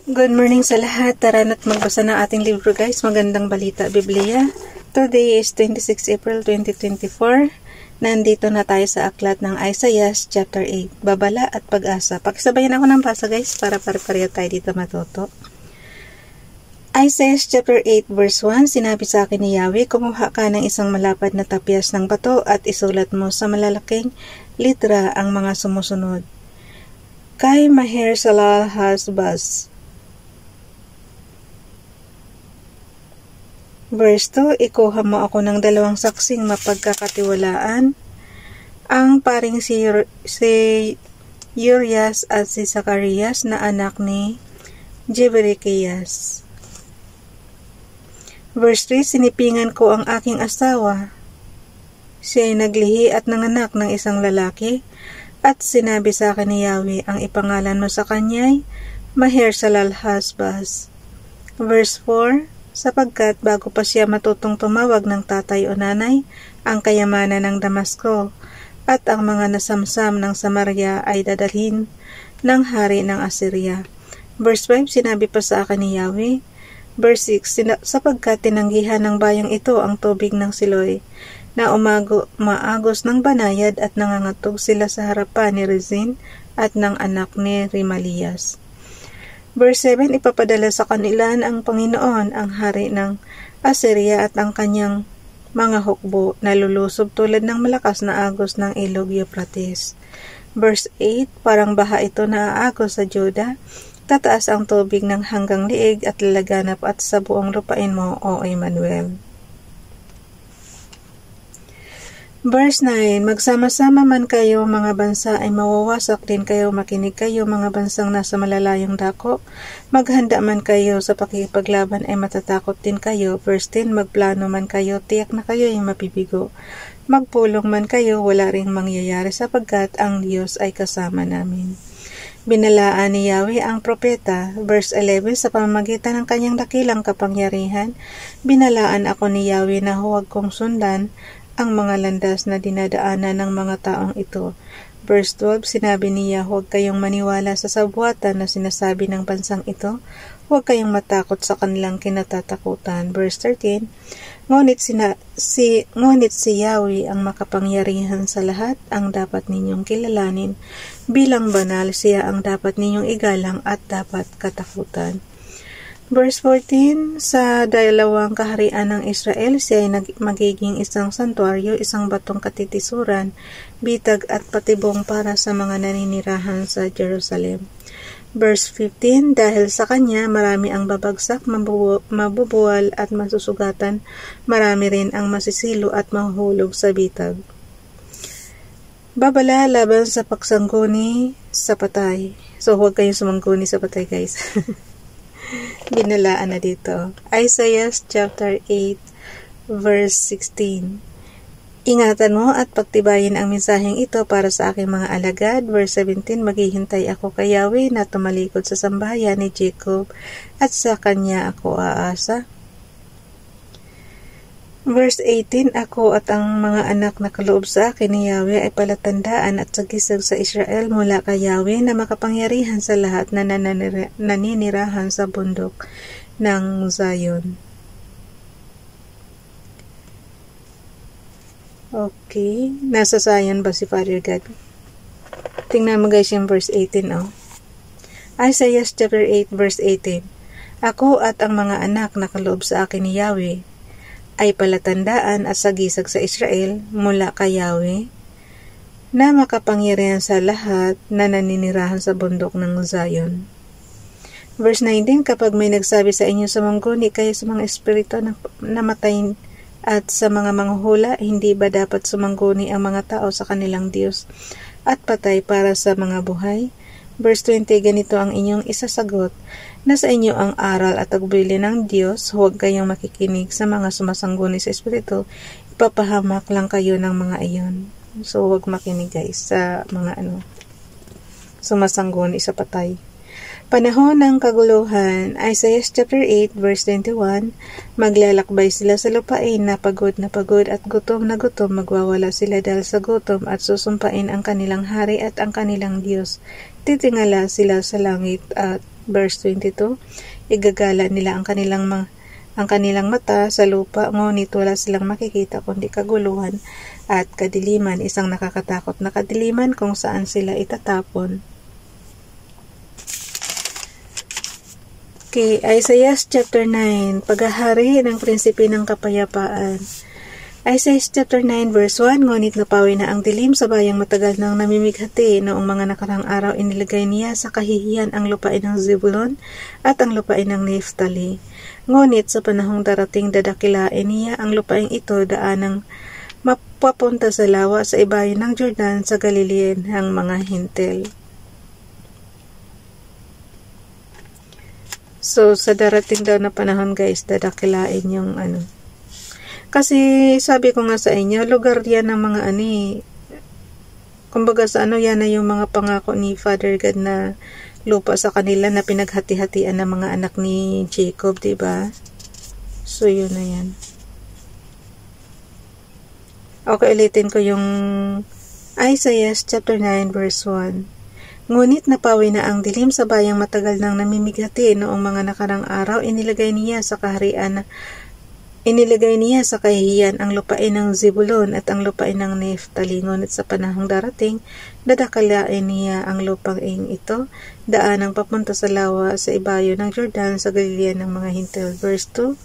Good morning sa lahat. Tara na't magbasa ng ating libro guys. Magandang balita, Biblia. Today is 26 April 2024. Nandito na tayo sa aklat ng Isaiah chapter 8. Babala at pag-asa. Pakisabayan ako ng basa guys para pare-pareho tayo dito matuto. Isaiah chapter 8 verse 1. Sinabi sa akin ni Yahweh, kumuha ka ng isang malapad na tapyas ng bato at isulat mo sa malalaking litra ang mga sumusunod. Kay Maher Salal Hasbaz. Verse 2, ikuha mo ako ng dalawang saksing mapagkakatiwalaan, ang paring si Urias at si Zacarias na anak ni Jeberekias. Verse 3, sinipingan ko ang aking asawa. Siya ay naglihi at nanganak ng isang lalaki, at sinabi sa akin ni Yahweh, ang ipangalan mo sa kanya'y Maher Salal Hasbaz. Verse 4, sapagkat bago pa siya matutong tumawag ng tatay o nanay, ang kayamanan ng Damasco at ang mga nasamsam ng Samaria ay dadalhin ng hari ng Assyria. Verse 5, sinabi pa sa akin ni Yahweh. Verse 6, sapagkat tinanggihan ng bayang ito ang tubig ng Siloy, na maagos ng banayad at nangangatog sila sa harapan ni Rezin at ng anak ni Remalias. Verse 7, ipapadala sa kanila ang Panginoon, ang hari ng Assyria at ang kanyang mga hukbo na lulusob tulad ng malakas na agos ng ilog Euphrates. Verse 8, parang baha ito na aagos sa Juda, tataas ang tubig ng hanggang liig at lalaganap at sa buong lupain mo, O Emmanuel. Verse 9, magsama-sama man kayo mga bansa ay mawawasak din kayo, makinig kayo mga bansang nasa malalayong dako, maghanda man kayo sa pakikipaglaban ay matatakot din kayo. Verse 10, magplano man kayo, tiyak na kayo ay mapibigo, magpulong man kayo, wala ring mangyayari sapagkat ang Diyos ay kasama namin. Binalaan ni Yahweh ang propeta. Verse 11, sa pamamagitan ng kanyang dakilang kapangyarihan, binalaan ako ni Yahweh na huwag kong sundan ang mga landas na dinadaanan ng mga taong ito. Verse 12, sinabi niya, huwag kayong maniwala sa sabwatan na sinasabi ng bansang ito, huwag kayong matakot sa kanilang kinatatakutan. Verse 13, ngunit si Yahweh ang makapangyarihan sa lahat, ang dapat ninyong kilalanin, bilang banal siya ang dapat ninyong igalang at dapat katakutan. Verse 14, sa dalawang kaharian ng Israel, siya ay magiging isang santuaryo, isang batong katitisuran, bitag at patibong para sa mga naninirahan sa Jerusalem. Verse 15, dahil sa kanya marami ang babagsak, mabubuwal at masusugatan, marami rin ang masisilo at mahuhulog sa bitag. Babala laban sa pagsangguni sa patay. So huwag kayong sumangguni sa patay guys. Binalaan na dito. Isaiah chapter 8 verse 16. Ingatan mo at pagtibayin ang mensaheng ito para sa aking mga alagad. Verse 17, maghihintay ako kay Yahweh na tumalikod sa sambahayan ni Jacob at sa kanya ako aasa. Verse 18, ako at ang mga anak na kaloob sa akin ni Yahweh ay palatandaan at sagisag sa Israel mula kay Yahweh na makapangyarihan sa lahat na naninirahan sa bundok ng Zion. Okay, nasa Zion ba si Father God? Tingnan mo guys yung verse 18 oh. Isaiah chapter 8 verse 18, ako at ang mga anak na kaloob sa akin ni Yahweh ay palatandaan at sagisag sa Israel mula kay Yahweh na makapangyarihan sa lahat na naninirahan sa bundok ng Zion. Verse 19, kapag may nagsabi sa inyo sumangguni kayo sa mga espiritu na namatay at sa mga manghuhula, hindi ba dapat sumangguni ang mga tao sa kanilang Diyos at patay para sa mga buhay? Verse 20, ganito ang inyong isasagot, nasa inyo ang aral at tagubilin ng Diyos, huwag kayong makikinig sa mga sumasangguni sa Espiritu, ipapahamak lang kayo ng mga iyon. So, huwag makinig guys sa mga sumasangguni sa patay. Panahon ng kaguluhan, Isaiah chapter 8 verse 21, maglalakbay sila sa lupain na pagod at gutom na gutom, magwawala sila dahil sa gutom at susumpain ang kanilang hari at ang kanilang Diyos. Titingala sila sa langit at Verse 22, igagala nila ang kanilang mata sa lupa, ngunit wala silang makikita kundi kaguluhan at kadiliman, isang nakakatakot na kadiliman kung saan sila itatapon. Okay, Isaiah chapter 9, paghahari ng prinsipe ng kapayapaan. Isaiah chapter 9 verse 1, ngunit napawi na ang dilim sa bayang matagal nang namimighati. Noong mga nakarang araw, inilagay niya sa kahihiyan ang lupain ng Zebulon at ang lupain ng Naphtali. Ngunit sa panahong darating, dadakilain niya ang lupain ito, daanang mapapunta sa lawa sa ibayo ng Jordan, sa Galilean ng mga hintil. So, sa darating daw na panahon guys, dadakilain yung Kasi sabi ko nga sa inyo, lugar yan ng mga kumbaga sa yan na yung mga pangako ni Father God na lupa sa kanila na pinaghati-hatian ng mga anak ni Jacob, diba? So, yun na yan. Okay, ulitin ko yung Isaiah chapter 9 verse 1. Ngunit napawi na ang dilim sa bayang matagal nang namimighati. Noong mga nakarang araw, inilagay niya sa kahihiyan ang lupain ng Zebulon at ang lupain ng Naphtali. Ngunit sa panahong darating, dadakalain niya ang lupain ito, daanang papunta sa lawa sa ibayo ng Jordan, sa Galilean ng mga hintil. Verse 2,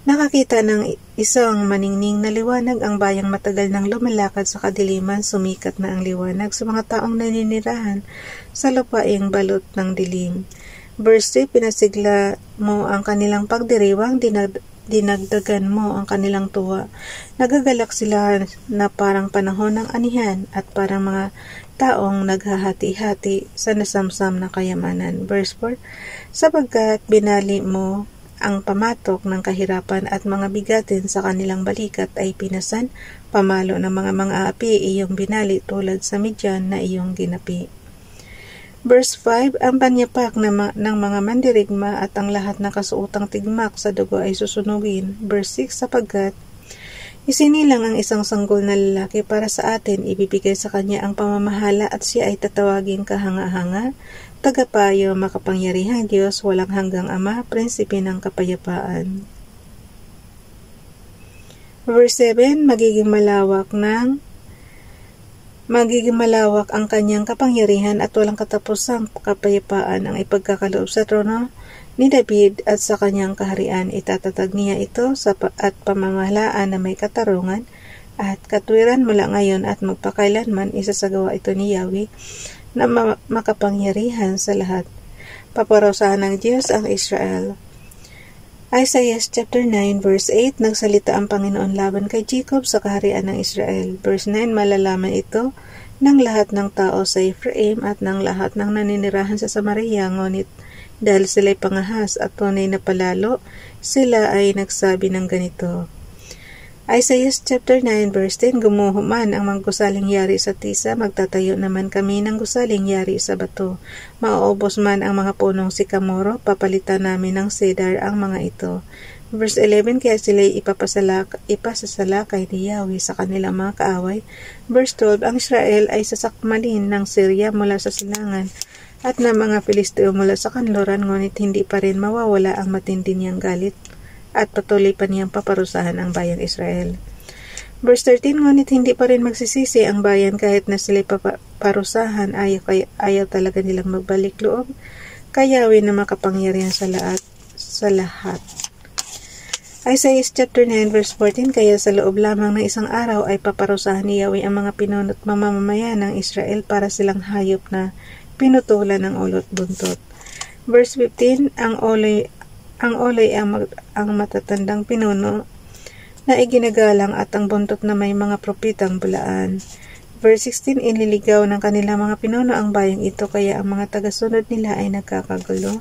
nakakita ng isang maningning na liwanag ang bayang matagal nang lumalakad sa kadiliman, sumikat na ang liwanag sa mga taong naninirahan sa lupaing balot ng dilim. Verse 3, pinasigla mo ang kanilang pagdiriwang, dinagdagan mo ang kanilang tuwa. Nagagalak sila na parang panahon ng anihan at parang mga taong naghahati-hati sa nasamsam na kayamanan. Verse 4, sapagkat binali mo ang pamatok ng kahirapan at mga bigatin sa kanilang balikat ay pinasan, pamalo ng mga api iyong binali tulad sa Midian na iyong ginapi. Verse 5, ang panyapak ng mga mandirigma at ang lahat na kasuotang tigmak sa dugo ay susunugin. Verse 6, sapagkat isinilang ang isang sanggol na lalaki para sa atin, ibibigay sa kanya ang pamamahala at siya ay tatawagin kahanga-hanga, tagapayo, makapangyarihang Diyos, walang hanggang Ama, prinsipe ng kapayapaan. Verse 7, magiging malawak ang kanyang kapangyarihan at walang katapusang kapayapaan ang ipagkakaloob sa trono ni David at sa kanyang kaharian. Itatatag niya ito at pamamahalaan na may katarungan at katwiran mula ngayon at magpakailanman. Isasagawa ito ni Yahweh na makapangyarihan sa lahat. Paparusahan ng Diyos ang Israel. Isaiah chapter 9 verse 8, nagsalita ang Panginoon laban kay Jacob sa kaharian ng Israel. Verse 9, malalaman ito ng lahat ng tao sa Ephraim at ng lahat ng naninirahan sa Samaria, ngunit dahil sila'y pangahas at tunay na palalo, sila ay nagsabi ng ganito. Isaiah chapter 9 verse 10, gumuho man ang mga gusaling yari sa tisa, magtatayo naman kami ng gusaling yari sa bato. Mauubos man ang mga punong sikamoro, papalitan namin ng cedar ang mga ito. Verse 11, kaya sila'y ipasasalakay ni Yahweh sa kanilang mga kaaway. Verse 12, ang Israel ay sasakmalin ng Syria mula sa silangan at ng mga Filisteo mula sa kanluran, ngunit hindi pa rin mawawala ang matindi niyang galit at patuloy pa niyang paparusahan ang bayan Israel. Verse 13, ngunit hindi pa rin magsisisi ang bayan kahit na sila'y paparusahan, ayaw talaga nilang magbalik loob, kayawin na makapangyarihan sa lahat. Isaiah chapter 9 verse 14, kaya sa loob lamang ng isang araw ay paparusahan ni Yahweh ang mga pinuno't mamamayan ng Israel para silang hayop na pinutulan ng ulot buntot. Verse 15, ang olay ang matatandang pinuno na iginagalang at ang buntot na may mga propitang bulaan. Verse 16, inililigaw ng kanilang mga pinuno ang bayang ito, kaya ang mga tagasunod nila ay nagkakagulo.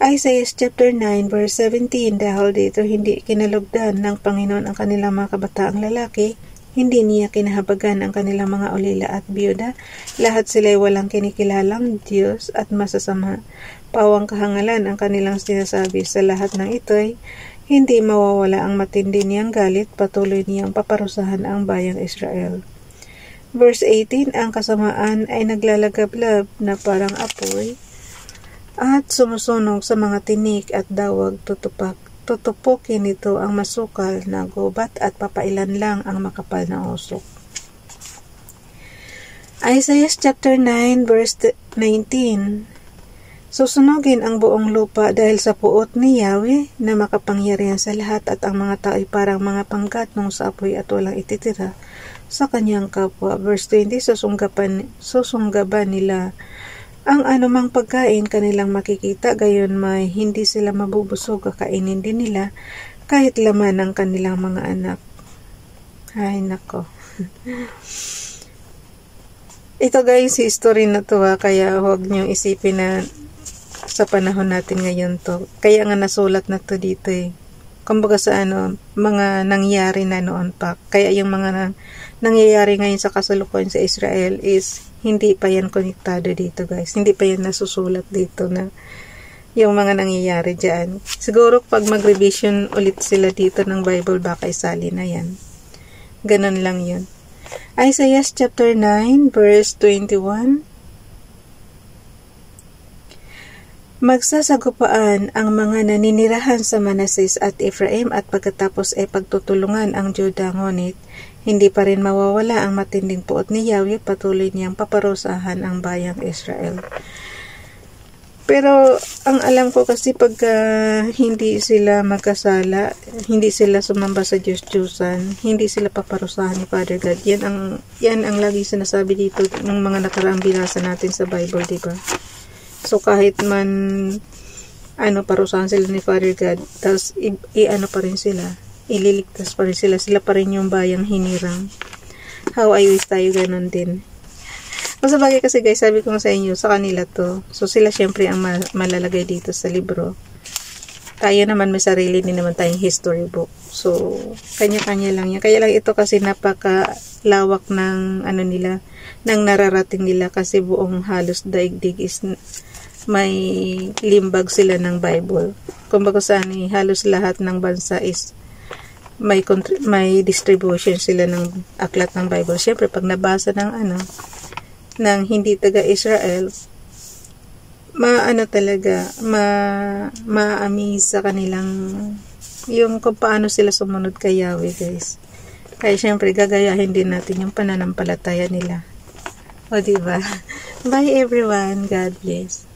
Isaiah chapter 9 verse 17, dahil dito hindi kinalugdan ng Panginoon ang kanilang mga kabataang lalaki, hindi niya kinahabagan ang kanilang mga ulila at biyuda, lahat sila'y walang kinikilalang Diyos at masasama. Pawang kahangalan ang kanilang sinasabi. Sa lahat ng ito'y hindi mawawala ang matindi niyang galit, patuloy niyang paparusahan ang bayang Israel. Verse 18, ang kasamaan ay naglalagablab na parang apoy at sumusunog sa mga tinik at dawag tutupukin nito ang masukal na gubat at papailan lang ang makapal na usok. Isaiah chapter 9 verse 19. Susunugin ang buong lupa dahil sa puot ni Yahweh na makapangyarihan sa lahat, at ang mga tao ay parang mga panggatnong sa apoy at walang ititira sa kanyang kapwa. Verse 20, susunggaban nila ang anumang pagkain kanilang makikita, gayon may hindi sila mabubusog, kakainin din nila kahit laman ng kanilang mga anak. Ay nako. Ito guys, history na to kaya huwag niyong isipin na sa panahon natin ngayon to. Kaya nga nasulat na to dito Kumbaga sa mga nangyari na noon pa. Kaya yung mga nangyayari ngayon sa kasalukuyan sa Israel is hindi pa yan konektado dito guys. Hindi pa yan nasusulat dito na yung mga nangyayari dyan. Siguro pag mag-revision ulit sila dito ng Bible, baka isali na yan. Ganun lang yun. Isaiah chapter 9 verse 21. Magsasagupaan ang mga naninirahan sa Manases at Ephraim, at pagkatapos ay pagtutulungan ang Judah, ngunit hindi pa rin mawawala ang matinding puot ni Yahweh, patuloy niyang paparusahan ang bayang Israel. Pero ang alam ko kasi pagka hindi sila magkasala, hindi sila sumamba sa Diyos-Diyusan, hindi sila paparusahan ni Father God. Yan ang lagi sinasabi dito ng mga nakaraang binasa natin sa Bible, diba? So kahit man parusahan sila ni Father God, tapos pa rin sila, ililigtas pa rin sila pa rin yung bayang hinirang. How I wish tayo ganun din. Sa bagay kasi guys, sabi ko sa inyo, sa kanila to. So sila syempre ang malalagay dito sa libro. Tayo naman may sarili din naman tayong history book. So kanya-kanya lang yan. Kaya lang ito kasi napakalawak ng nila, ng nararating nila, kasi buong halos daigdig is may limbag sila ng Bible. Kumbaga halos lahat ng bansa is may distribution sila ng aklat ng Bible. Syempre pag nabasa ng ng hindi taga-Israel, ma-amaze sa kanilang yung kung paano sila sumunod kay Yahweh guys. Kaya syempre gagayahin din natin yung pananampalataya nila. O diba? Bye everyone. God bless.